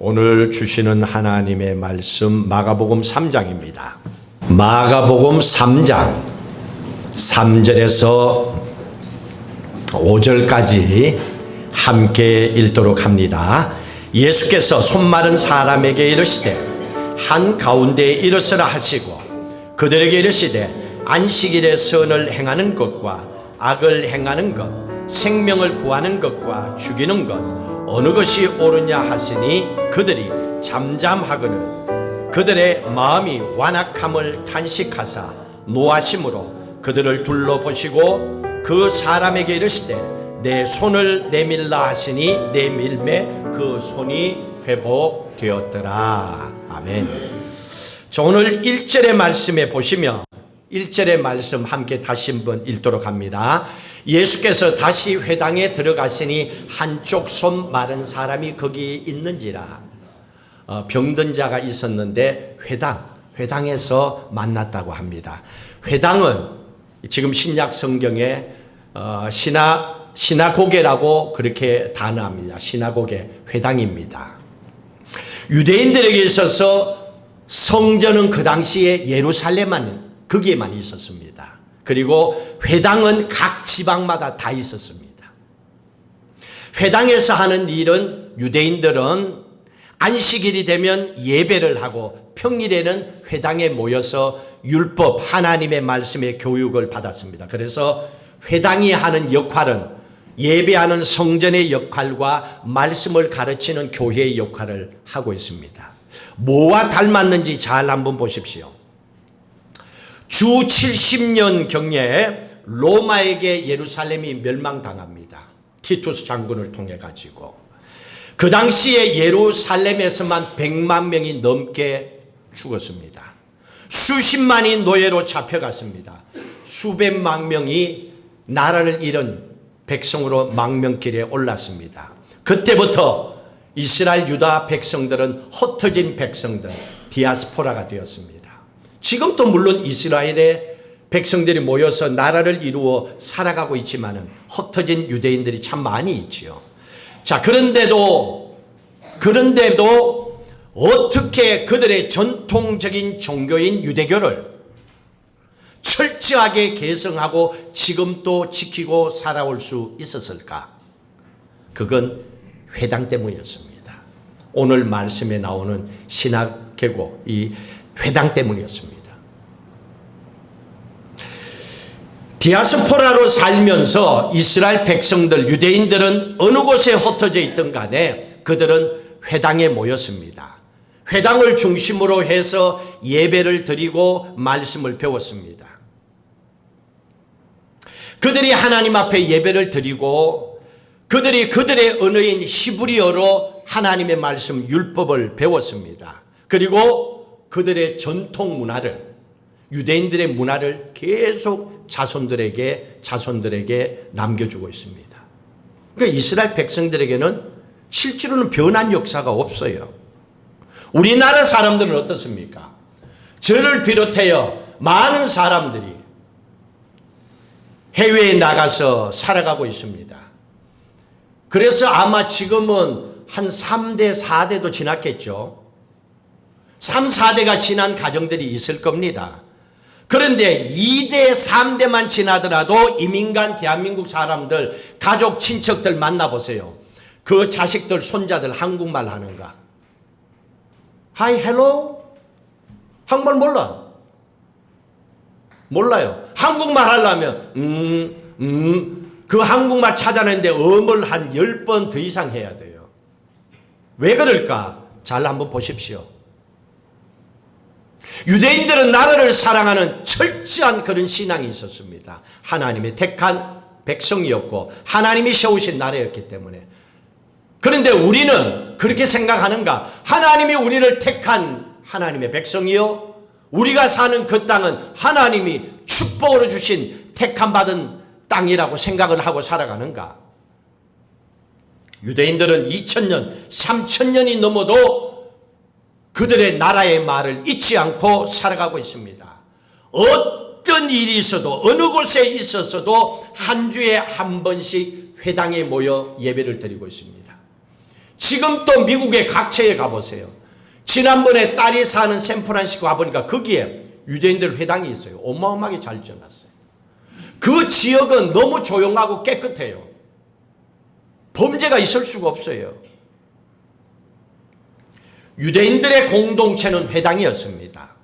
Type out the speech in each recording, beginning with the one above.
오늘 주시는 하나님의 말씀 마가복음 3장입니다. 마가복음 3장 3절에서 5절까지 함께 읽도록 합니다. 예수께서 손마른 사람에게 이르시되 한가운데에 일어서라 하시고 그들에게 이르시되 안식일에 선을 행하는 것과 악을 행하는 것, 생명을 구하는 것과 죽이는 것 어느 것이 옳으냐 하시니 그들이 잠잠하거늘 그들의 마음이 완악함을 탄식하사 노하심으로 그들을 둘러보시고 그 사람에게 이르시되 내 손을 내밀라 하시니 내밀매 그 손이 회복되었더라. 아멘. 자, 오늘 1절의 말씀에 보시면 1절의 말씀 함께 다시 한번 읽도록 합니다. 예수께서 다시 회당에 들어가시니 한쪽 손 마른 사람이 거기 있는지라. 병든 자가 있었는데 회당에서 만났다고 합니다. 회당은 지금 신약 성경에 시나고게라고 그렇게 단어합니다. 시나고게, 회당입니다. 유대인들에게 있어서 성전은 그 당시에 예루살렘만 거기에만 있었습니다. 그리고 회당은 각 지방마다 다 있었습니다. 회당에서 하는 일은 유대인들은 안식일이 되면 예배를 하고 평일에는 회당에 모여서 율법 하나님의 말씀의 교육을 받았습니다. 그래서 회당이 하는 역할은 예배하는 성전의 역할과 말씀을 가르치는 교회의 역할을 하고 있습니다. 뭐와 닮았는지 잘 한번 보십시오. 주 70년 경에 로마에게 예루살렘이 멸망당합니다. 티투스 장군을 통해 가지고 그 당시에 예루살렘에서만 100만 명이 넘게 죽었습니다. 수십만이 노예로 잡혀갔습니다. 수백만 명이 나라를 잃은 백성으로 망명길에 올랐습니다. 그때부터 이스라엘 유다 백성들은 흩어진 백성들, 디아스포라가 되었습니다. 지금도 물론 이스라엘의 백성들이 모여서 나라를 이루어 살아가고 있지만은 흩어진 유대인들이 참 많이 있지요. 자, 그런데도 어떻게 그들의 전통적인 종교인 유대교를 철저하게 계승하고 지금도 지키고 살아올 수 있었을까? 그건 회당 때문이었습니다. 오늘 말씀에 나오는 신학계고 이 회당 때문이었습니다. 디아스포라로 살면서 이스라엘 백성들, 유대인들은 어느 곳에 흩어져 있든 간에 그들은 회당에 모였습니다. 회당을 중심으로 해서 예배를 드리고 말씀을 배웠습니다. 그들이 하나님 앞에 예배를 드리고 그들이 그들의 언어인 히브리어로 하나님의 말씀 율법을 배웠습니다. 그리고 그들의 전통 문화를, 유대인들의 문화를 계속 자손들에게 남겨주고 있습니다. 그러니까 이스라엘 백성들에게는 실제로는 변한 역사가 없어요. 우리나라 사람들은 어떻습니까? 저를 비롯하여 많은 사람들이 해외에 나가서 살아가고 있습니다. 그래서 아마 지금은 한 3대, 4대도 지났겠죠. 3, 4대가 지난 가정들이 있을 겁니다. 그런데 2대, 3대만 지나더라도 이민간 대한민국 사람들, 가족, 친척들 만나보세요. 그 자식들, 손자들 한국말 하는가? Hi, hello? 한국말 몰라요. 한국말 하려면 그 한국말 찾아내는데 음을 한 10번 더 이상 해야 돼요. 왜 그럴까? 잘 한번 보십시오. 유대인들은 나라를 사랑하는 철저한 그런 신앙이 있었습니다. 하나님의 택한 백성이었고 하나님이 세우신 나라였기 때문에. 그런데 우리는 그렇게 생각하는가? 하나님이 우리를 택한 하나님의 백성이요, 우리가 사는 그 땅은 하나님이 축복으로 주신 택함 받은 땅이라고 생각을 하고 살아가는가? 유대인들은 2000년, 3000년이 넘어도 그들의 나라의 말을 잊지 않고 살아가고 있습니다. 어떤 일이 있어도 어느 곳에 있었어도 한 주에 한 번씩 회당에 모여 예배를 드리고 있습니다. 지금 또 미국의 각처에 가보세요. 지난번에 딸이 사는 샌프란시스코 가보니까 거기에 유대인들 회당이 있어요. 어마어마하게 잘 지어놨어요. 그 지역은 너무 조용하고 깨끗해요. 범죄가 있을 수가 없어요. 유대인들의 공동체는 회당이었습니다.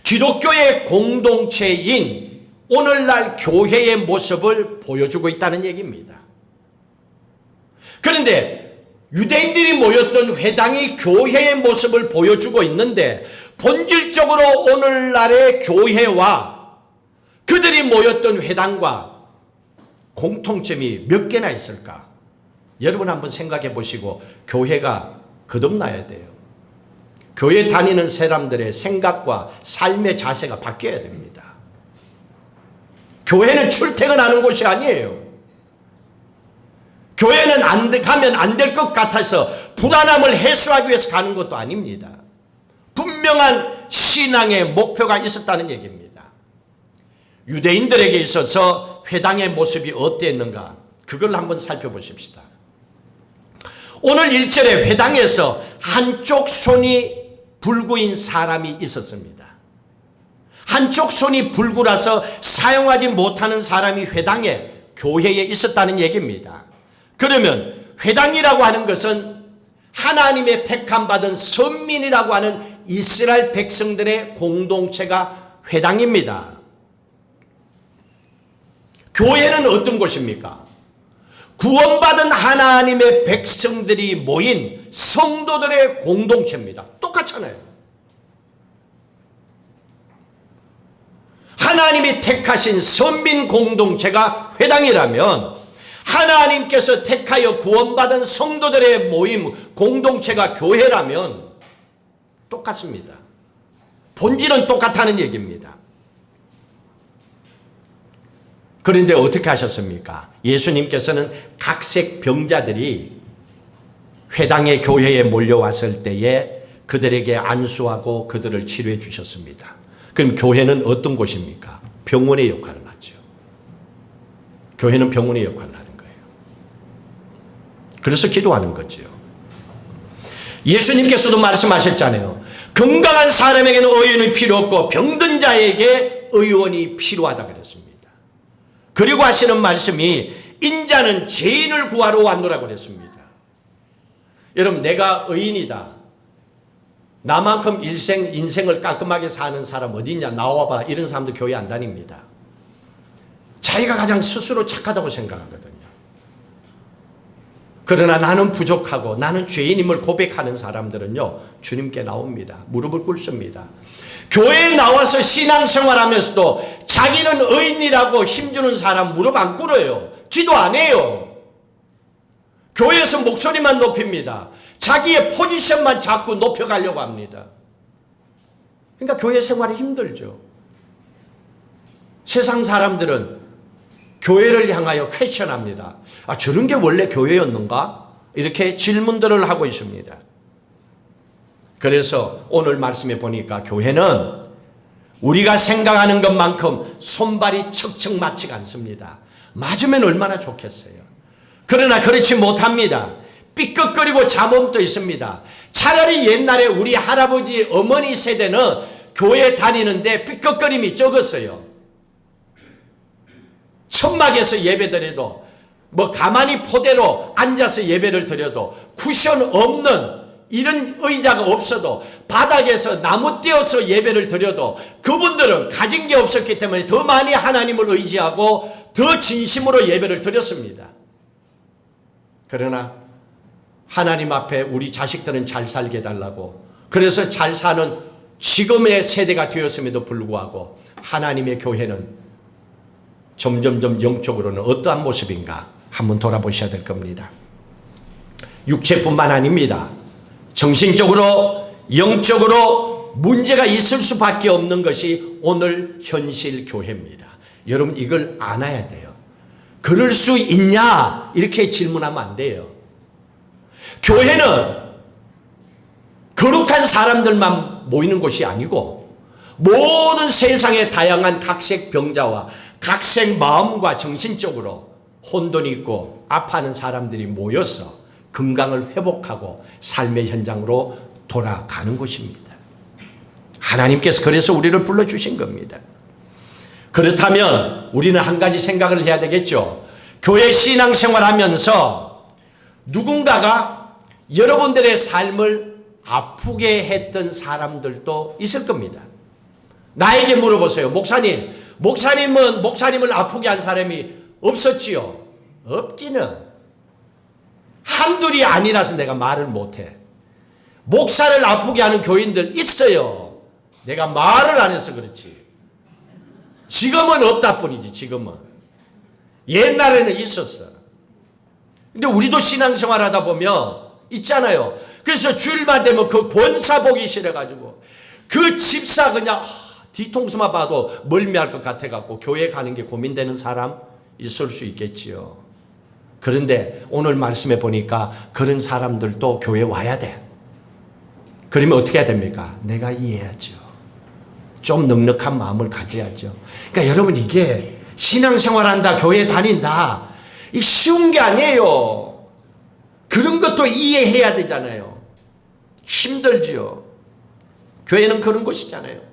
기독교의 공동체인 오늘날 교회의 모습을 보여주고 있다는 얘기입니다. 그런데 유대인들이 모였던 회당이 교회의 모습을 보여주고 있는데 본질적으로 오늘날의 교회와 그들이 모였던 회당과 공통점이 몇 개나 있을까? 여러분 한번 생각해 보시고 교회가 거듭나야 돼요. 교회 다니는 사람들의 생각과 삶의 자세가 바뀌어야 됩니다. 교회는 출퇴근하는 곳이 아니에요. 교회는 가면 안 될 것 같아서 불안함을 해소하기 위해서 가는 것도 아닙니다. 분명한 신앙의 목표가 있었다는 얘기입니다. 유대인들에게 있어서 회당의 모습이 어땠는가? 그걸 한번 살펴보십시다. 오늘 1절에 회당에서 한쪽 손이 불구인 사람이 있었습니다. 한쪽 손이 불구라서 사용하지 못하는 사람이 회당에, 교회에 있었다는 얘기입니다. 그러면 회당이라고 하는 것은 하나님의 택함받은 선민이라고 하는 이스라엘 백성들의 공동체가 회당입니다. 교회는 어떤 곳입니까? 구원받은 하나님의 백성들이 모인 성도들의 공동체입니다. 똑같잖아요. 하나님이 택하신 선민 공동체가 회당이라면 하나님께서 택하여 구원받은 성도들의 모임 공동체가 교회라면 똑같습니다. 본질은 똑같다는 얘기입니다. 그런데 어떻게 하셨습니까? 예수님께서는 각색 병자들이 회당의 교회에 몰려왔을 때에 그들에게 안수하고 그들을 치료해 주셨습니다. 그럼 교회는 어떤 곳입니까? 병원의 역할을 하죠. 교회는 병원의 역할을 하는 거예요. 그래서 기도하는 거죠. 예수님께서도 말씀하셨잖아요. 건강한 사람에게는 의원이 필요 없고 병든 자에게 의원이 필요하다 그랬습니다. 그리고 하시는 말씀이 인자는 죄인을 구하러 왔노라고 그랬습니다. 여러분, 내가 의인이다. 나만큼 인생을 깔끔하게 사는 사람 어디 있냐? 나와봐. 이런 사람도 교회 안 다닙니다. 자기가 가장 스스로 착하다고 생각하거든요. 그러나 나는 부족하고 나는 죄인임을 고백하는 사람들은요, 주님께 나옵니다. 무릎을 꿇습니다. 교회에 나와서 신앙생활하면서도 자기는 의인이라고 힘주는 사람 무릎 안 꿇어요. 기도 안 해요. 교회에서 목소리만 높입니다. 자기의 포지션만 자꾸 높여가려고 합니다. 그러니까 교회 생활이 힘들죠. 세상 사람들은 교회를 향하여 퀘스천합니다. 아, 저런 게 원래 교회였는가? 이렇게 질문들을 하고 있습니다. 그래서 오늘 말씀에 보니까 교회는 우리가 생각하는 것만큼 손발이 척척 맞지가 않습니다. 맞으면 얼마나 좋겠어요. 그러나 그렇지 못합니다. 삐걱거리고 잠엄도 있습니다. 차라리 옛날에 우리 할아버지 어머니 세대는 교회 다니는데 삐걱거림이 적었어요. 천막에서 예배드려도 가만히 포대로 앉아서 예배를 드려도 쿠션 없는 이런 의자가 없어도 바닥에서 나무 떼어서 예배를 드려도 그분들은 가진 게 없었기 때문에 더 많이 하나님을 의지하고 더 진심으로 예배를 드렸습니다. 그러나 하나님 앞에 우리 자식들은 잘 살게 해달라고, 그래서 잘 사는 지금의 세대가 되었음에도 불구하고 하나님의 교회는 점점점 영적으로는 어떠한 모습인가 한번 돌아보셔야 될 겁니다. 육체뿐만 아닙니다. 정신적으로, 영적으로 문제가 있을 수밖에 없는 것이 오늘 현실 교회입니다. 여러분, 이걸 알아야 돼요. 그럴 수 있냐? 이렇게 질문하면 안 돼요. 교회는 거룩한 사람들만 모이는 곳이 아니고 모든 세상의 다양한 각색 병자와 각색 마음과 정신적으로 혼돈이 있고 아파하는 사람들이 모여서 건강을 회복하고 삶의 현장으로 돌아가는 곳입니다. 하나님께서 그래서 우리를 불러주신 겁니다. 그렇다면 우리는 한 가지 생각을 해야 되겠죠. 교회 신앙생활하면서 누군가가 여러분들의 삶을 아프게 했던 사람들도 있을 겁니다. 나에게 물어보세요. 목사님을 아프게 한 사람이 없었지요? 없기는. 한둘이 아니라서 내가 말을 못해. 목사를 아프게 하는 교인들 있어요. 내가 말을 안 해서 그렇지. 지금은 없다 뿐이지. 지금은. 옛날에는 있었어. 근데 우리도 신앙생활 하다 보면 있잖아요. 그래서 주일만 되면 그 권사 보기 싫어가지고 그 집사 그냥 뒤통수만 봐도 멀미할 것 같아갖고 교회 가는 게 고민되는 사람 있을 수 있겠지요. 그런데 오늘 말씀해 보니까 그런 사람들도 교회 와야 돼. 그러면 어떻게 해야 됩니까? 내가 이해해야죠. 좀 넉넉한 마음을 가져야죠. 그러니까 여러분, 이게 신앙생활한다, 교회 다닌다, 이 쉬운 게 아니에요. 그런 것도 이해해야 되잖아요. 힘들지요. 교회는 그런 곳이잖아요.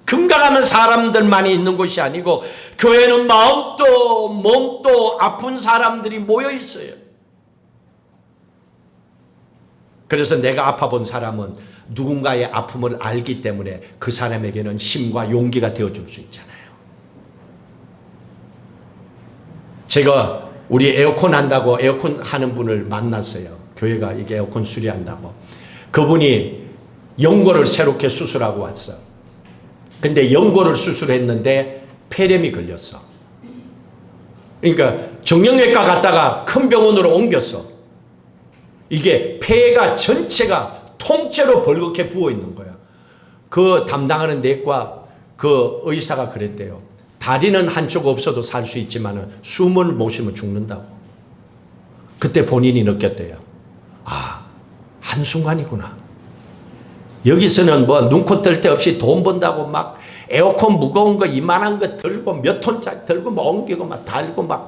건강한 사람들만이 있는 곳이 아니고 교회는 마음도 몸도 아픈 사람들이 모여 있어요. 그래서 내가 아파본 사람은 누군가의 아픔을 알기 때문에 그 사람에게는 힘과 용기가 되어줄 수 있잖아요. 제가 우리 에어컨 한다고 에어컨 하는 분을 만났어요. 교회가 이게 에어컨 수리한다고. 그분이 연골을 새롭게 수술하고 왔어. 근데 연골을 수술했는데 폐렴이 걸렸어. 그러니까 정형외과 갔다가 큰 병원으로 옮겼어. 이게 폐가 전체가 통째로 벌겋게 부어 있는 거야. 그 담당하는 내과 그 의사가 그랬대요. 다리는 한쪽 없어도 살 수 있지만 숨을 못 쉬면 죽는다고. 그때 본인이 느꼈대요. 아, 한순간이구나. 여기서는 뭐 눈코 뜰 데 없이 돈 번다고 막 에어컨 무거운 거 이만한 거 들고 몇 톤짜리 들고 막 옮기고 막 달고 막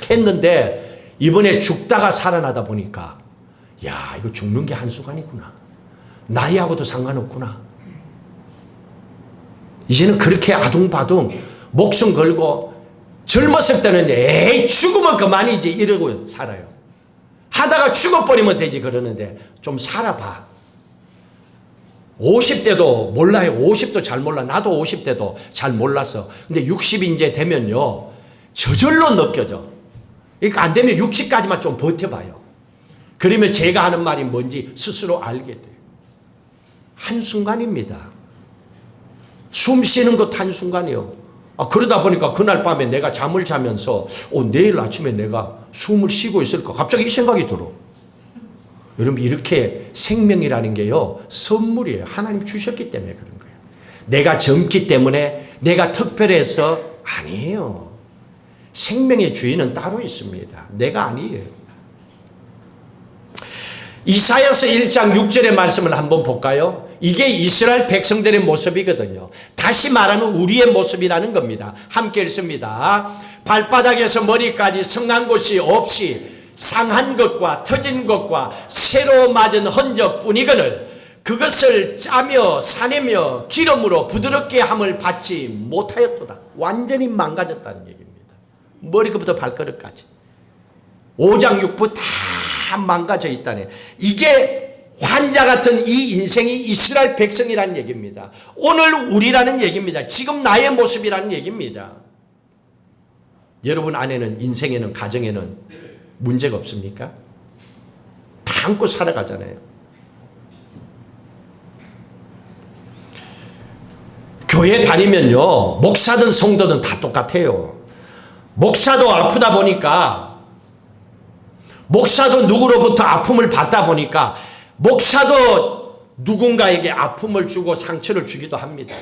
했는데 이번에 죽다가 살아나다 보니까 야, 이거 죽는 게 한순간이구나. 나이하고도 상관없구나. 이제는 그렇게 아둥바둥 목숨 걸고 젊었을 때는 에이 죽으면 그만이지 이러고 살아요. 하다가 죽어버리면 되지 그러는데 좀 살아봐. 50대도 몰라요. 50도 잘 몰라. 나도 50대도 잘 몰랐어. 근데 60이 이제 되면요 저절로 느껴져. 그러니까 안 되면 60까지만 좀 버텨봐요. 그러면 제가 하는 말이 뭔지 스스로 알게 돼요. 한순간입니다. 숨 쉬는 것도 한순간이요. 그러다 보니까 그날 밤에 내가 잠을 자면서 내일 아침에 내가 숨을 쉬고 있을까 갑자기 이 생각이 들어. 여러분, 이렇게 생명이라는 게요 선물이에요. 하나님 주셨기 때문에 그런 거예요. 내가 젊기 때문에 내가 특별해서 아니에요. 생명의 주인은 따로 있습니다. 내가 아니에요. 이사야서 1장 6절의 말씀을 한번 볼까요? 이게 이스라엘 백성들의 모습이거든요. 다시 말하면 우리의 모습이라는 겁니다. 함께 읽습니다. 발바닥에서 머리까지 성한 곳이 없이 상한 것과 터진 것과 새로 맞은 흔적뿐이거늘 그것을 짜며 사내며 기름으로 부드럽게 함을 받지 못하였도다. 완전히 망가졌다는 얘기입니다. 머리부터 발가락까지 5장 6부 다 망가져 있다네. 이게 환자 같은 이 인생이 이스라엘 백성이라는 얘기입니다. 오늘 우리라는 얘기입니다. 지금 나의 모습이라는 얘기입니다. 여러분 안에는, 인생에는, 가정에는 문제가 없습니까? 다 안고 살아가잖아요. 교회 다니면요 목사든 성도든 다 똑같아요. 목사도 아프다 보니까, 목사도 누구로부터 아픔을 받다 보니까 목사도 누군가에게 아픔을 주고 상처를 주기도 합니다.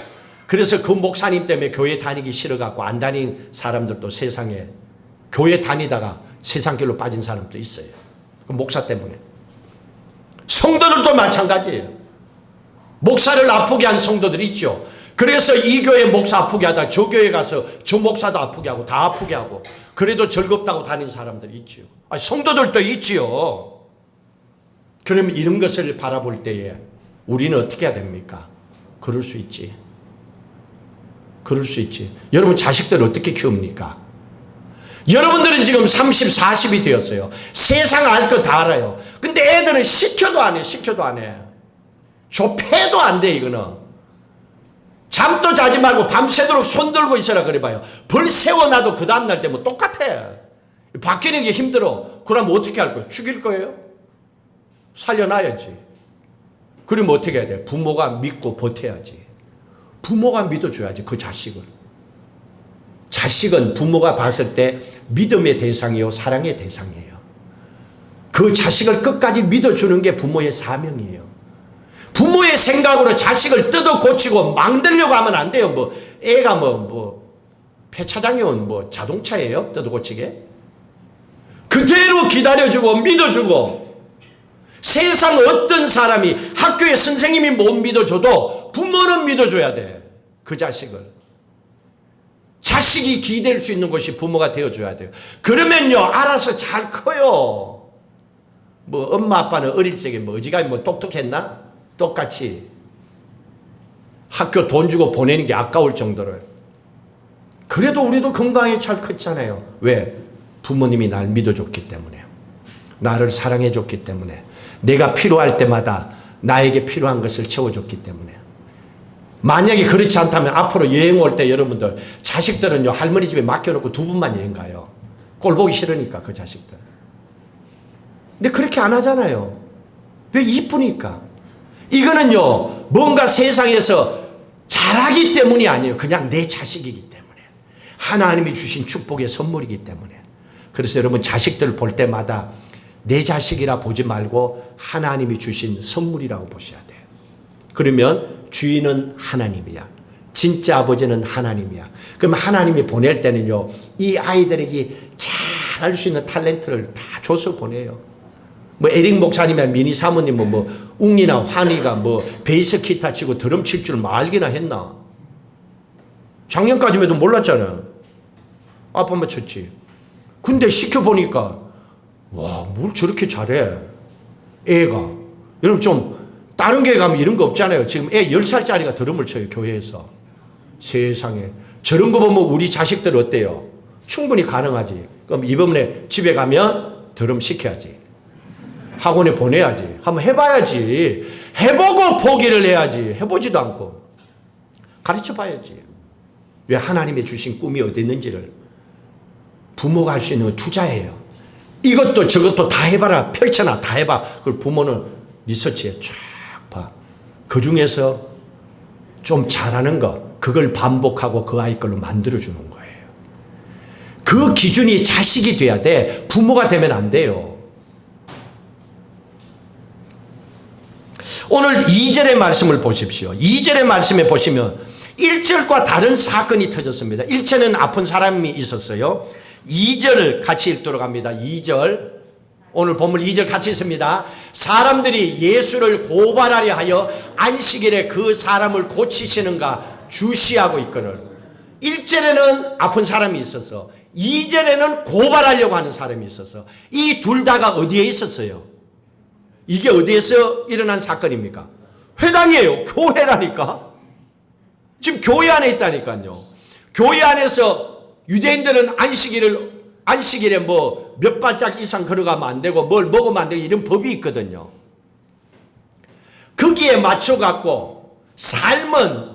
그래서 그 목사님 때문에 교회 다니기 싫어갖고 안 다닌 사람들도 세상에, 교회 다니다가 세상길로 빠진 사람도 있어요. 그 목사 때문에. 성도들도 마찬가지예요. 목사를 아프게 한 성도들이 있죠. 그래서 이 교회 목사 아프게 하다 저 교회 가서 저 목사도 아프게 하고 다 아프게 하고 그래도 즐겁다고 다니는 사람들이 있지요. 성도들도 있지요. 그럼 이런 것을 바라볼 때에 우리는 어떻게 해야 됩니까? 그럴 수 있지. 그럴 수 있지. 여러분 자식들 어떻게 키웁니까? 여러분들은 지금 30, 40이 되었어요. 세상 알 거 다 알아요. 근데 애들은 시켜도 안 해. 시켜도 안 해. 좁혀도 안 돼 이거는. 잠도 자지 말고 밤새도록 손 들고 있어라 그래봐요. 벌 세워놔도 그 다음날 되면 똑같아. 바뀌는 게 힘들어. 그럼 어떻게 할 거예요? 죽일 거예요? 살려놔야지. 그러면 어떻게 해야 돼? 부모가 믿고 버텨야지. 부모가 믿어줘야지 그 자식을. 자식은 부모가 봤을 때 믿음의 대상이요 사랑의 대상이에요. 그 자식을 끝까지 믿어주는 게 부모의 사명이에요. 부모의 생각으로 자식을 뜯어 고치고 망들려고 하면 안 돼요. 뭐 애가 폐차장이 온 자동차예요? 뜯어 고치게? 그대로 기다려주고 믿어주고. 세상 어떤 사람이 학교의 선생님이 못 믿어줘도 부모는 믿어줘야 돼. 그 자식을. 자식이 기댈 수 있는 것이 부모가 되어줘야 돼요. 그러면요 알아서 잘 커요. 엄마 아빠는 어릴 적에 어지간히 똑똑했나? 똑같이 학교 돈 주고 보내는 게 아까울 정도로. 그래도 우리도 건강히 잘 컸잖아요. 왜? 부모님이 날 믿어줬기 때문에. 나를 사랑해줬기 때문에. 내가 필요할 때마다 나에게 필요한 것을 채워줬기 때문에. 만약에 그렇지 않다면 앞으로 여행 올 때 여러분들 자식들은요 할머니 집에 맡겨놓고 2분만 여행 가요. 꼴 보기 싫으니까 그 자식들. 근데 그렇게 안 하잖아요. 왜? 이쁘니까. 이거는요 뭔가 세상에서 잘하기 때문이 아니에요. 그냥 내 자식이기 때문에. 하나님이 주신 축복의 선물이기 때문에. 그래서 여러분 자식들 볼 때마다 내 자식이라 보지 말고 하나님이 주신 선물이라고 보셔야 돼요. 그러면 주인은 하나님이야. 진짜 아버지는 하나님이야. 그럼 하나님이 보낼 때는요 이 아이들에게 잘할 수 있는 탤런트를 다 줘서 보내요. 에릭 목사님이나 미니 사모님은 웅이나 환희가 베이스 기타 치고 드럼 칠 줄 알기나 했나? 작년까지만 해도 몰랐잖아. 아빠만 쳤지. 근데 시켜보니까 와, 뭘 저렇게 잘해. 애가. 여러분 좀 다른 교회 가면 이런 거 없잖아요. 지금 애 10살짜리가 드럼을 쳐요. 교회에서. 세상에. 저런 거 보면 우리 자식들 어때요? 충분히 가능하지. 그럼 이번에 집에 가면 드럼 시켜야지. 학원에 보내야지. 한번 해봐야지. 해보고 포기를 해야지. 해보지도 않고. 가르쳐 봐야지. 왜? 하나님이 주신 꿈이 어디 있는지를. 부모가 할 수 있는 건 투자예요. 이것도 저것도 다 해봐라. 펼쳐놔. 다 해봐. 그걸 부모는 리서치에 쫙 봐. 그 중에서 좀 잘하는 거, 그걸 반복하고 그 아이 걸로 만들어주는 거예요. 그 기준이 자식이 돼야 돼. 부모가 되면 안 돼요. 오늘 2절의 말씀을 보십시오. 2절의 말씀에 보시면 1절과 다른 사건이 터졌습니다. 1절은 아픈 사람이 있었어요. 2절을 같이 읽도록 합니다. 2절. 오늘 본문 2절 같이 있습니다. 사람들이 예수를 고발하려 하여 안식일에 그 사람을 고치시는가 주시하고 있거늘. 1절에는 아픈 사람이 있어서 2절에는 고발하려고 하는 사람이 있어서 이 둘 다가 어디에 있었어요? 이게 어디에서 일어난 사건입니까? 회당이에요. 교회라니까. 지금 교회 안에 있다니까요. 교회 안에서 유대인들은 안식일에 몇 발짝 이상 걸어가면 안 되고 뭘 먹으면 안 되고 이런 법이 있거든요. 거기에 맞춰갖고 삶은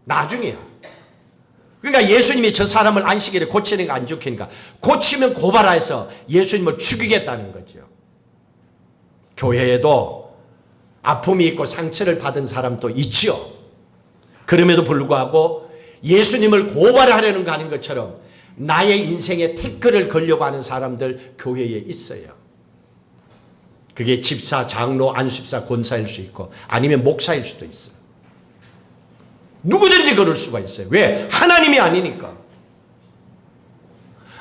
나중이야. 그러니까 예수님이 저 사람을 안식일에 고치는 거 안 좋게니까 고치면 고발해서 예수님을 죽이겠다는 거죠. 교회에도 아픔이 있고 상처를 받은 사람도 있지요. 그럼에도 불구하고 예수님을 고발하려는 거 하는 것처럼 나의 인생에 태클을 걸려고 하는 사람들 교회에 있어요. 그게 집사, 장로, 안수집사, 권사일 수 있고 아니면 목사일 수도 있어요. 누구든지 그럴 수가 있어요. 왜? 하나님이 아니니까.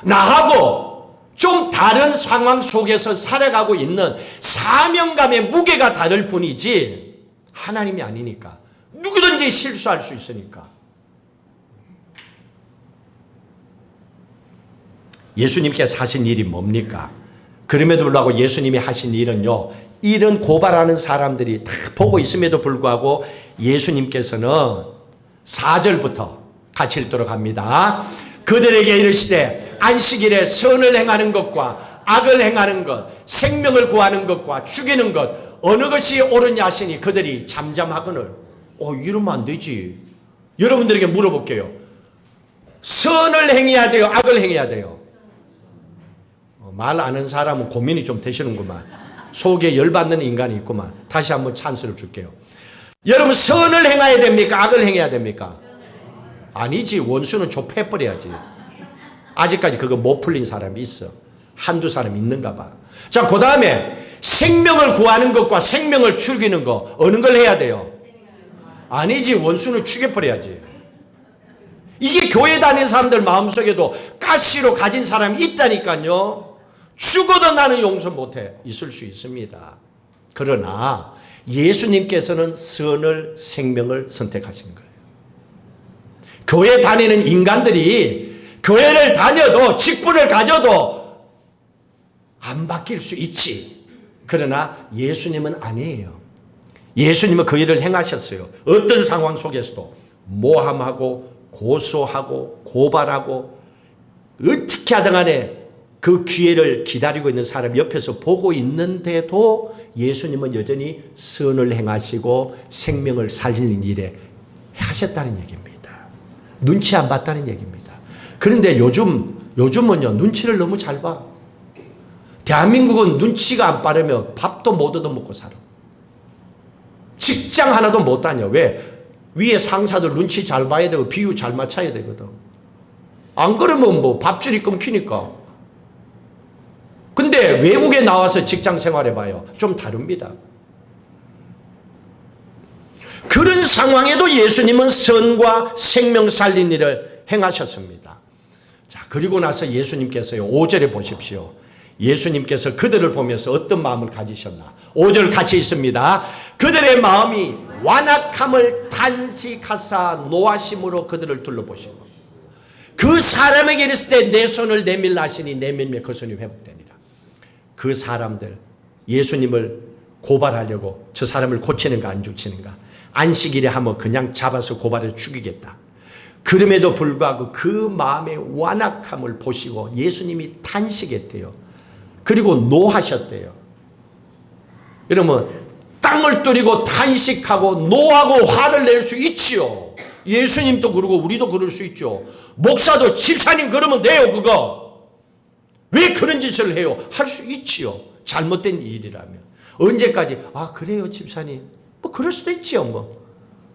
나하고 좀 다른 상황 속에서 살아가고 있는 사명감의 무게가 다를 뿐이지 하나님이 아니니까. 누구든지 실수할 수 있으니까. 예수님께서 하신 일이 뭡니까? 그럼에도 불구하고 예수님이 하신 일은요, 이런 고발하는 사람들이 다 보고 있음에도 불구하고 예수님께서는 4절부터 같이 읽도록 합니다. 그들에게 이르시되 안식일에 선을 행하는 것과 악을 행하는 것, 생명을 구하는 것과 죽이는 것 어느 것이 옳으냐 하시니 그들이 잠잠하거늘. 이러면 안 되지. 여러분들에게 물어볼게요. 선을 행해야 돼요? 악을 행해야 돼요? 말 아는 사람은 고민이 좀 되시는구만. 속에 열받는 인간이 있구만. 다시 한번 찬스를 줄게요. 여러분, 선을 행해야 됩니까? 악을 행해야 됩니까? 아니지. 원수는 좁혀버려야지. 아직까지 그거 못 풀린 사람이 있어. 한두 사람 있는가 봐. 자, 그 다음에 생명을 구하는 것과 생명을 죽이는 거 어느 걸 해야 돼요? 아니지. 원수는 죽여버려야지. 이게 교회 다니는 사람들 마음속에도 가시로 가진 사람이 있다니까요. 죽어도 나는 용서 못해. 있을 수 있습니다. 그러나 예수님께서는 선을, 생명을 선택하신 거예요. 교회 다니는 인간들이 교회를 다녀도 직분을 가져도 안 바뀔 수 있지. 그러나 예수님은 아니에요. 예수님은 그 일을 행하셨어요. 어떤 상황 속에서도 모함하고 고소하고 고발하고 어떻게 하든 간에 그 기회를 기다리고 있는 사람 옆에서 보고 있는데도 예수님은 여전히 선을 행하시고 생명을 살리는 일에 하셨다는 얘기입니다. 눈치 안 봤다는 얘기입니다. 그런데 요즘은요, 눈치를 너무 잘 봐. 대한민국은 눈치가 안 빠르면 밥도 못 얻어먹고 살아. 직장 하나도 못 다녀. 왜? 위에 상사들 눈치 잘 봐야 되고 비유 잘 맞춰야 되거든. 안 그러면 뭐 밥줄이 끊기니까. 근데 외국에 나와서 직장 생활해봐요. 좀 다릅니다. 그런 상황에도 예수님은 선과 생명 살린 일을 행하셨습니다. 자, 그리고 나서 예수님께서요, 5절에 보십시오. 예수님께서 그들을 보면서 어떤 마음을 가지셨나. 5절 같이 있습니다. 그들의 마음이 완악함을 탄식하사 노하심으로 그들을 둘러보시고 그 사람에게 이르실 때 내 손을 내밀라 하시니 내밀며 그 손이 회복되니라. 그 사람들, 예수님을 고발하려고 저 사람을 고치는가 안 고치는가, 안식일에 하면 그냥 잡아서 고발해서 죽이겠다. 그럼에도 불구하고 그 마음의 완악함을 보시고 예수님이 탄식했대요. 그리고 노하셨대요. 여러분, 땅을 뚫리고 탄식하고 노하고 화를 낼 수 있지요. 예수님도 그러고 우리도 그럴 수 있죠. 목사도 집사님 그러면 돼요. 그거 왜 그런 짓을 해요? 할 수 있지요. 잘못된 일이라면. 언제까지 그래요 집사님, 뭐 그럴 수도 있지요.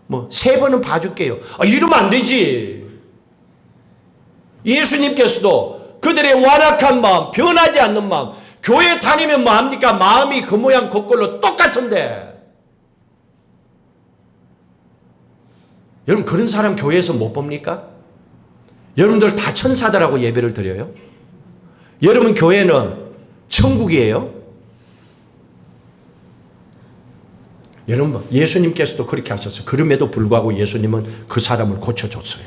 뭐 3번은 봐줄게요. 이러면 안 되지. 예수님께서도 그들의 완악한 마음, 변하지 않는 마음, 교회 다니면 뭐합니까? 마음이 그 모양 그 꼴로 똑같은데. 여러분, 그런 사람 교회에서 못 봅니까? 여러분들 다 천사들하고 예배를 드려요? 여러분 교회는 천국이에요? 여러분, 예수님께서도 그렇게 하셨어요. 그럼에도 불구하고 예수님은 그 사람을 고쳐줬어요.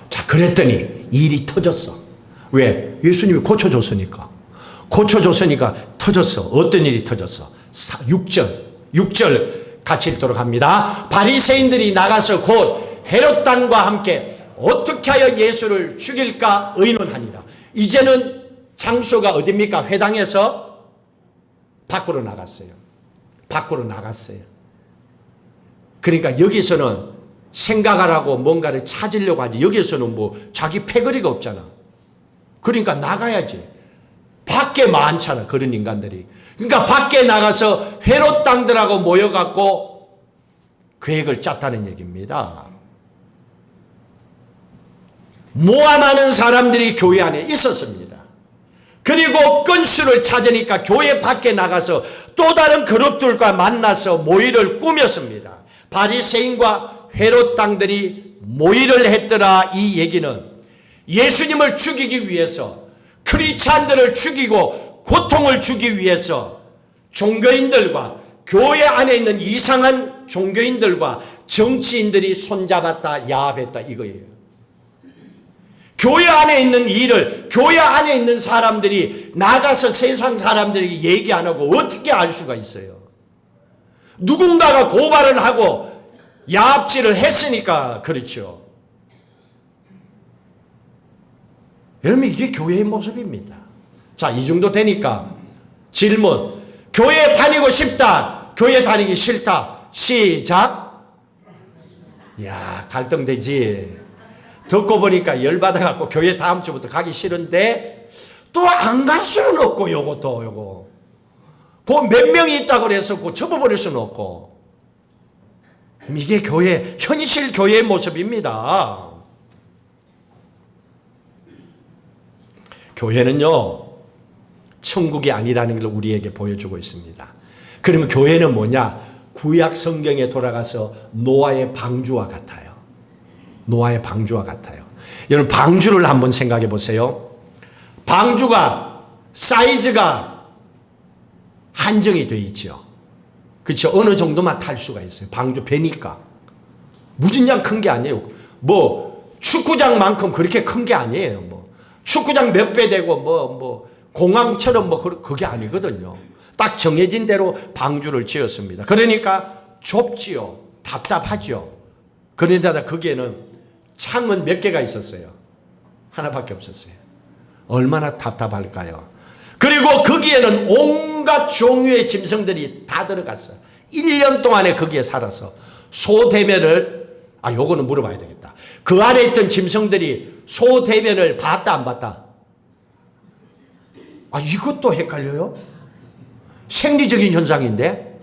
자, 그랬더니 일이 터졌어. 왜? 예수님이 고쳐줬으니까. 고쳐줬으니까 터졌어. 어떤 일이 터졌어? 6절 같이 읽도록 합니다. 바리새인들이 나가서 곧 헤롯 당과 함께 어떻게 하여 예수를 죽일까 의논하니라. 이제는 장소가 어디입니까? 회당에서 밖으로 나갔어요. 밖으로 나갔어요. 그러니까 여기서는 생각하라고 뭔가를 찾으려고 하지. 여기서는 뭐 자기 패거리가 없잖아. 그러니까 나가야지. 밖에 많잖아, 그런 인간들이. 그러니까 밖에 나가서 헤롯 당들하고 모여갖고 계획을 짰다는 얘기입니다. 모함하는 사람들이 교회 안에 있었습니다. 그리고 건수를 찾으니까 교회 밖에 나가서 또 다른 그룹들과 만나서 모의를 꾸몄습니다. 바리새인과 헤롯 당들이 모의를 했더라. 이 얘기는 예수님을 죽이기 위해서, 크리스찬들을 죽이고 고통을 주기 위해서 종교인들과 교회 안에 있는 이상한 종교인들과 정치인들이 손잡았다, 야합했다 이거예요. 교회 안에 있는 일을 교회 안에 있는 사람들이 나가서 세상 사람들에게 얘기 안 하고 어떻게 알 수가 있어요? 누군가가 고발을 하고 야합질을 했으니까 그렇죠. 여러분, 이게 교회의 모습입니다. 자, 이 정도 되니까 질문. 교회 다니고 싶다, 교회 다니기 싫다. 시작. 야, 갈등되지. 듣고 보니까 열받아갖고 교회 다음 주부터 가기 싫은데 또 안 갈 수는 없고, 요거. 그 몇 명이 있다고 그래서 그 접어버릴 수는 없고. 이게 교회, 현실 교회의 모습입니다. 교회는요, 천국이 아니라는 걸 우리에게 보여주고 있습니다. 그러면 교회는 뭐냐? 구약 성경에 돌아가서 노아의 방주와 같아요. 노아의 방주와 같아요. 여러분, 방주를 한번 생각해 보세요. 방주가 사이즈가 한정이 되어 있죠. 그렇죠? 어느 정도만 탈 수가 있어요. 방주 배니까. 무진장 큰 게 아니에요. 뭐 축구장만큼 그렇게 큰 게 아니에요. 뭐 축구장 몇 배 되고 공항처럼 그게 아니거든요. 딱 정해진 대로 방주를 지었습니다. 그러니까 좁지요. 답답하죠. 그런데다 거기에는 창은 몇 개가 있었어요? 하나밖에 없었어요. 얼마나 답답할까요? 그리고 거기에는 온갖 종류의 짐승들이 다 들어갔어요. 1년 동안에 거기에 살아서 소대면을, 요거는 물어봐야 되겠다. 그 안에 있던 짐승들이 소대면을 봤다 안 봤다? 이것도 헷갈려요? 생리적인 현상인데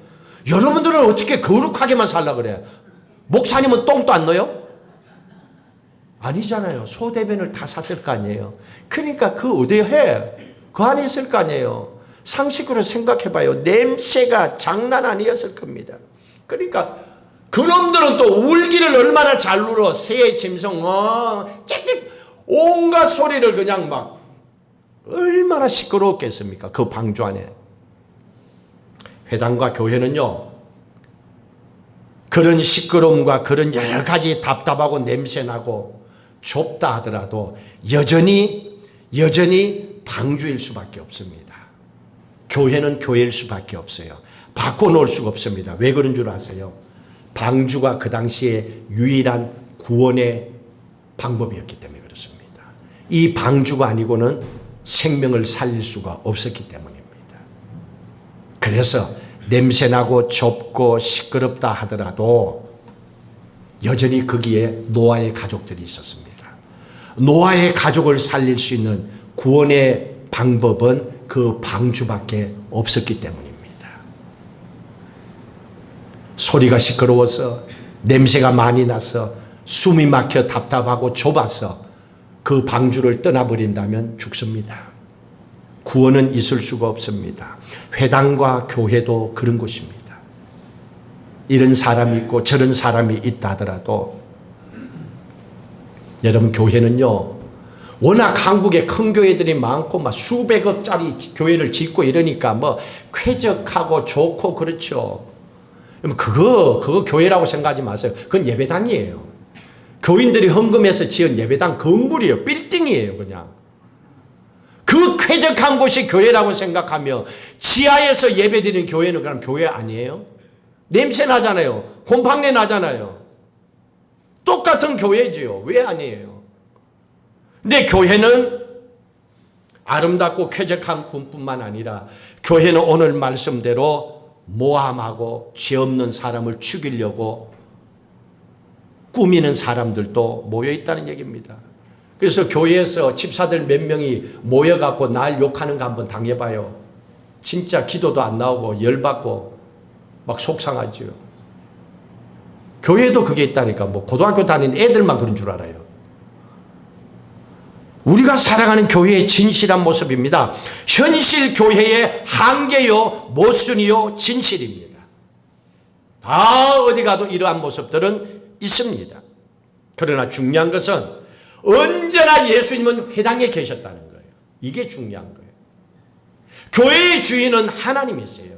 여러분들은 어떻게 거룩하게만 살라 그래? 목사님은 똥도 안 넣어요? 아니잖아요. 소대변을 다 샀을 거 아니에요. 그러니까 어디에 해? 그 안에 있을 거 아니에요. 상식으로 생각해봐요. 냄새가 장난 아니었을 겁니다. 그러니까 그놈들은 또 울기를 얼마나 잘 울어. 새, 짐승, 짹짹 온갖 소리를 그냥 막 얼마나 시끄러웠겠습니까? 그 방주 안에. 회당과 교회는요, 그런 시끄러움과 그런 여러 가지 답답하고 냄새나고 좁다 하더라도 여전히 방주일 수밖에 없습니다. 교회는 교회일 수밖에 없어요. 바꿔놓을 수가 없습니다. 왜 그런 줄 아세요? 방주가 그 당시에 유일한 구원의 방법이었기 때문에 그렇습니다. 이 방주가 아니고는 생명을 살릴 수가 없었기 때문입니다. 그래서 냄새나고 좁고 시끄럽다 하더라도 여전히 거기에 노아의 가족들이 있었습니다. 노아의 가족을 살릴 수 있는 구원의 방법은 그 방주밖에 없었기 때문입니다. 소리가 시끄러워서 냄새가 많이 나서 숨이 막혀 답답하고 좁아서 그 방주를 떠나버린다면 죽습니다. 구원은 있을 수가 없습니다. 회당과 교회도 그런 곳입니다. 이런 사람이 있고 저런 사람이 있다 하더라도 여러분, 교회는요, 워낙 한국에 큰 교회들이 많고 막 수백억짜리 교회를 짓고 이러니까 쾌적하고 좋고 그렇죠. 그거 교회라고 생각하지 마세요. 그건 예배당이에요. 교인들이 헌금해서 지은 예배당 건물이에요. 빌딩이에요, 그냥. 그 쾌적한 곳이 교회라고 생각하며 지하에서 예배드리는 교회는 그럼 교회 아니에요? 냄새 나잖아요. 곰팡내 나잖아요. 똑같은 교회지요. 왜 아니에요? 근데 교회는 아름답고 쾌적한 뿐만 아니라 교회는 오늘 말씀대로 모함하고 죄 없는 사람을 죽이려고 꾸미는 사람들도 모여 있다는 얘기입니다. 그래서 교회에서 집사들 몇 명이 모여갖고 날 욕하는 거 한번 당해봐요. 진짜 기도도 안 나오고 열받고 막 속상하지요. 교회도 그게 있다니까. 고등학교 다니는 애들만 그런 줄 알아요. 우리가 살아가는 교회의 진실한 모습입니다. 현실 교회의 한계요, 모순이요, 진실입니다. 다 어디 가도 이러한 모습들은 있습니다. 그러나 중요한 것은 언제나 예수님은 회당에 계셨다는 거예요. 이게 중요한 거예요. 교회의 주인은 하나님이세요.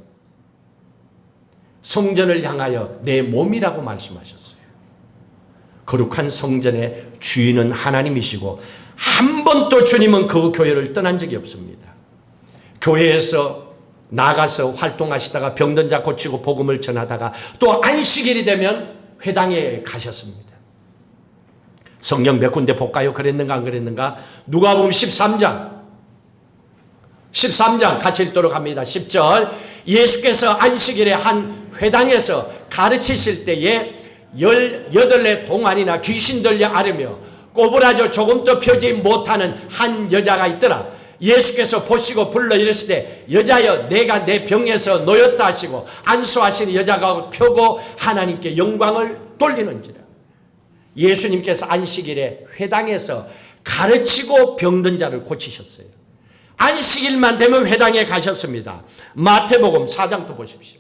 성전을 향하여 내 몸이라고 말씀하셨어요. 거룩한 성전의 주인은 하나님이시고 한 번도 주님은 그 교회를 떠난 적이 없습니다. 교회에서 나가서 활동하시다가 병든 자 고치고 복음을 전하다가 또 안식일이 되면 회당에 가셨습니다. 성경 몇 군데 볼까요? 그랬는가 안 그랬는가? 누가복음 13장 같이 읽도록 합니다. 10절 예수께서 안식일에 한 회당에서 가르치실 때에 18의 동안이나 귀신 들려 앓으며 꼬부라져 조금도 펴지 못하는 한 여자가 있더라. 예수께서 보시고 불러 이르시되 여자여 내가 내 병에서 놓였다 하시고 안수하시니 여자가 펴고 하나님께 영광을 돌리는지라. 예수님께서 안식일에 회당에서 가르치고 병든 자를 고치셨어요. 안식일만 되면 회당에 가셨습니다. 마태복음 4장도 보십시오.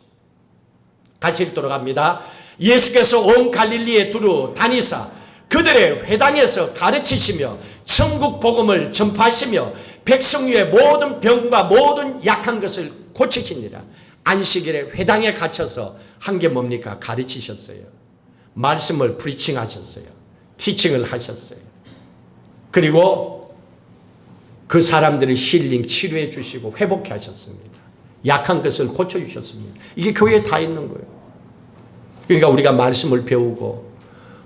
같이 읽도록 합니다. 예수께서 온 갈릴리에 두루 다니사 그들의 회당에서 가르치시며 천국 복음을 전파하시며 백성 위에 모든 병과 모든 약한 것을 고치시니라. 안식일에 회당에 갇혀서 한 게 뭡니까? 가르치셨어요. 말씀을 프리칭하셨어요. 티칭을 하셨어요. 그리고 그 사람들을 힐링, 치료해 주시고 회복해 하셨습니다. 약한 것을 고쳐주셨습니다. 이게 교회에 다 있는 거예요. 그러니까 우리가 말씀을 배우고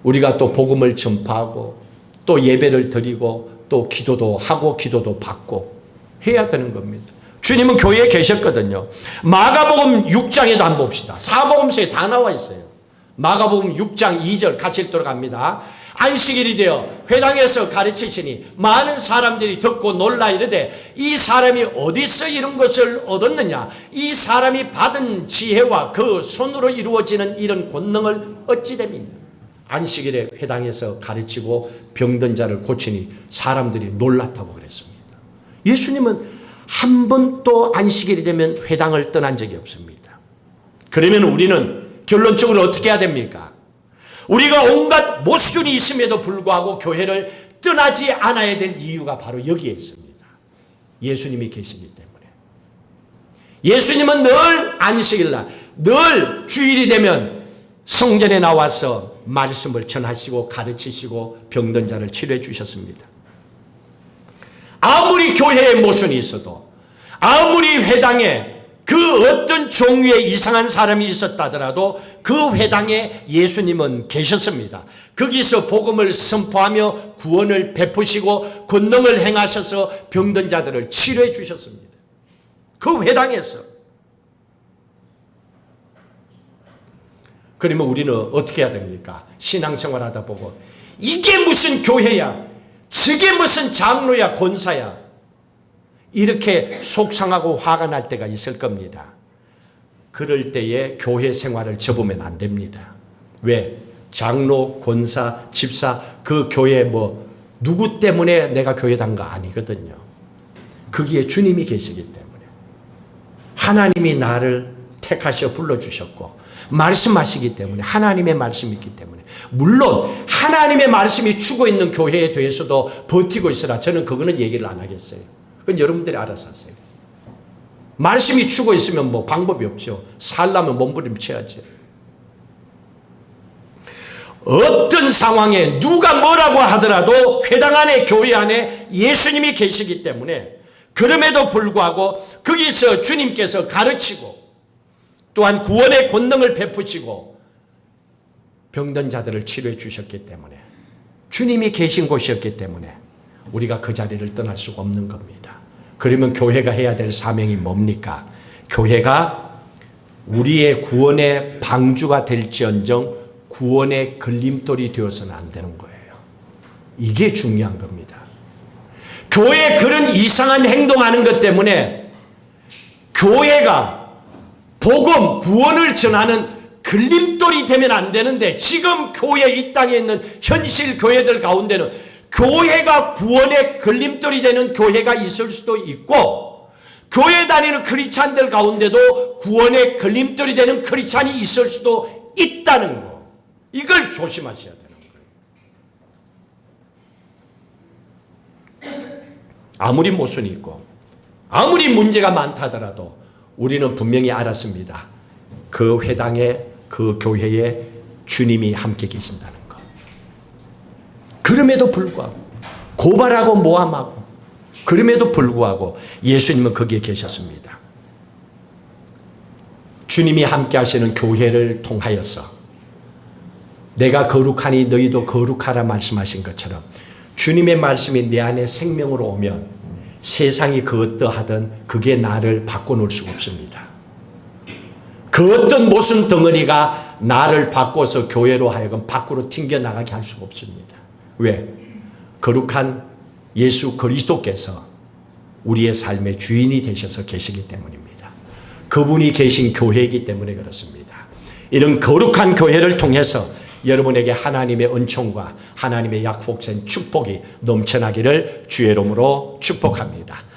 우리가 또 복음을 전파하고 또 예배를 드리고 또 기도도 하고 기도도 받고 해야 되는 겁니다. 주님은 교회에 계셨거든요. 마가복음 6장에도 한번 봅시다. 사복음서에 다 나와 있어요. 마가복음 6장 2절 같이 읽도록 합니다. 안식일이 되어 회당에서 가르치시니 많은 사람들이 듣고 놀라 이르되 이 사람이 어디서 이런 것을 얻었느냐? 이 사람이 받은 지혜와 그 손으로 이루어지는 이런 권능을 어찌 됨이냐? 안식일에 회당에서 가르치고 병든 자를 고치니 사람들이 놀랐다고 그랬습니다. 예수님은 한 번도 안식일이 되면 회당을 떠난 적이 없습니다. 그러면 우리는 결론적으로 어떻게 해야 됩니까? 우리가 온갖 모순이 있음에도 불구하고 교회를 떠나지 않아야 될 이유가 바로 여기에 있습니다. 예수님이 계시기 때문에. 예수님은 늘 안식일날, 늘 주일이 되면 성전에 나와서 말씀을 전하시고 가르치시고 병든 자를 치료해 주셨습니다. 아무리 교회에 모순이 있어도 아무리 회당에 그 어떤 종류의 이상한 사람이 있었다더라도 그 회당에 예수님은 계셨습니다. 거기서 복음을 선포하며 구원을 베푸시고 권능을 행하셔서 병든 자들을 치료해 주셨습니다. 그 회당에서. 그러면 우리는 어떻게 해야 됩니까? 신앙생활 하다 보고 이게 무슨 교회야? 저게 무슨 장로야? 권사야? 이렇게 속상하고 화가 날 때가 있을 겁니다. 그럴 때에 교회 생활을 접으면 안 됩니다. 왜? 장로, 권사, 집사, 그 교회 누구 때문에 내가 교회 단가 아니거든요. 거기에 주님이 계시기 때문에. 하나님이 나를 택하셔 불러주셨고 말씀하시기 때문에 하나님의 말씀이 있기 때문에 물론 하나님의 말씀이 추고 있는 교회에 대해서도 버티고 있으라 저는 그거는 얘기를 안 하겠어요. 그건 여러분들이 알아서 하세요. 말씀이 추고 있으면 방법이 없죠. 살려면 몸부림쳐야죠. 어떤 상황에 누가 뭐라고 하더라도 회당 안에 교회 안에 예수님이 계시기 때문에 그럼에도 불구하고 거기서 주님께서 가르치고 또한 구원의 권능을 베푸시고 병든 자들을 치료해 주셨기 때문에 주님이 계신 곳이었기 때문에 우리가 그 자리를 떠날 수가 없는 겁니다. 그러면 교회가 해야 될 사명이 뭡니까? 교회가 우리의 구원의 방주가 될지언정 구원의 걸림돌이 되어서는 안 되는 거예요. 이게 중요한 겁니다. 교회 그런 이상한 행동하는 것 때문에 교회가 복음, 구원을 전하는 걸림돌이 되면 안 되는데 지금 교회 이 땅에 있는 현실 교회들 가운데는 교회가 구원의 걸림돌이 되는 교회가 있을 수도 있고 교회 다니는 크리스찬들 가운데도 구원의 걸림돌이 되는 크리스찬이 있을 수도 있다는 거. 이걸 조심하셔야 되는 거예요. 아무리 모순이 있고 아무리 문제가 많다더라도 우리는 분명히 알았습니다. 그 회당에 그 교회에 주님이 함께 계신다는 것. 그럼에도 불구하고 고발하고 모함하고, 그럼에도 불구하고 예수님은 거기에 계셨습니다. 주님이 함께 하시는 교회를 통하여서 내가 거룩하니 너희도 거룩하라 말씀하신 것처럼 주님의 말씀이 내 안에 생명으로 오면 세상이 그 어떠하든 그게 나를 바꿔놓을 수가 없습니다. 그 어떤 모순 덩어리가 나를 바꿔서 교회로 하여금 밖으로 튕겨나가게 할 수가 없습니다. 왜? 거룩한 예수 그리스도께서 우리의 삶의 주인이 되셔서 계시기 때문입니다. 그분이 계신 교회이기 때문에 그렇습니다. 이런 거룩한 교회를 통해서 여러분에게 하나님의 은총과 하나님의 약속된 축복이 넘쳐나기를 주의 이름으로 축복합니다.